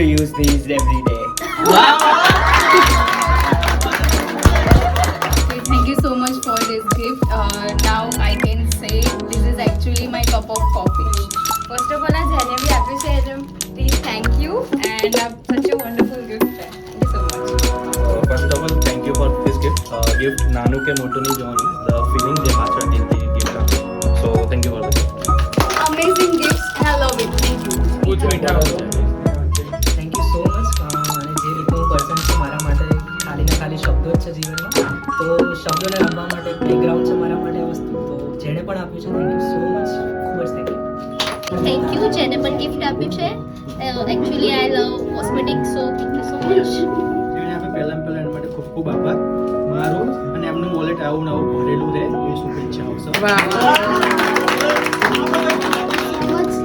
to use these every day. Thank you so much for this gift. Now I can say this is actually my cup of coffee. First of all, I જેને બી આપ્યું છે એને please thank you and such a wonderful gift. Thank you so much. First of all thank you for this gift. Gift નાનું કે મોટું નહીં જોવાનું, the feeling જે પાછળથી ગિફ્ટ આપે. સો thank you for the gift. Amazing gifts. I love it. Thank you. Thank you so much. અને જે રીતનું પર્સન છે મારા માટે ખાલી ને ખાલી શબ્દો જ છે જીવનમાં, તો શબ્દોને રમવા માટે પ્લેગ્રાઉન્ડ છે મારા માટે આ વસ્તુ. તો જેણે પણ આપ્યું છે થેન્ક યુ સો મચ, ખૂબ જ થેન્ક યુ. થેન્ક યુ જેને પણ ગિફ્ટ આપ્યું છે. Actually I love cosmetic, so thank you so much. એને આપણે પહેલાં એના માટે ખૂબ ખૂબ આભાર મારું, અને એમનું વોલેટ આવું નવું ભરેલું રહે એ શુભેચ્છાઓ સર.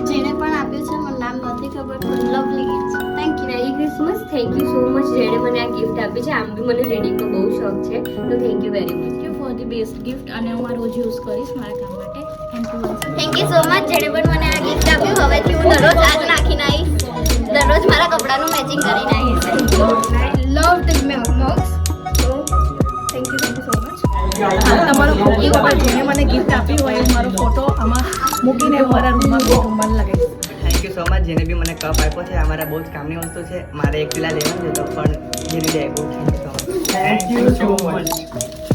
જેને પણ આપ્યું છે મને નામ નથી ખબર, પણ lovely gift. Thank you. Merry Christmas. Thank you so much જેણે મને આ ગિફ્ટ આપી છે. આમ બી મને રીડિંગનો બહુ શોખ છે, તો thank you very much. For the best gift, અને હું આ રોજ યુઝ કરીશ મારા કામ માટે. થેન્ક યુ સો મચ જેણે પણ મને આ ગિફ્ટ આપ્યું. હવેથી હું દરરોજ આગ નાખીને આવીશ, દરરોજ મારા કપડાનું મેચિંગ કરીને આવીશ. I love the mugs. So thank you so much. તમારો ખૂબ ખૂબ આભાર. જેને મને ગિફ્ટ આપી હોય મારો ફોટો આમાં મૂકીને મારા રૂમમાં રૂમાલ લગાવીશ. થેન્ક યુ સો મચ જેને બી મને કપ આપ્યો છે. આ મારા બહુ જ કામની વસ્તુ છે. મારે એક પેલા લેવાનું છે તો પણ જેને બી આપ્યું thank you so much. Thank you so much.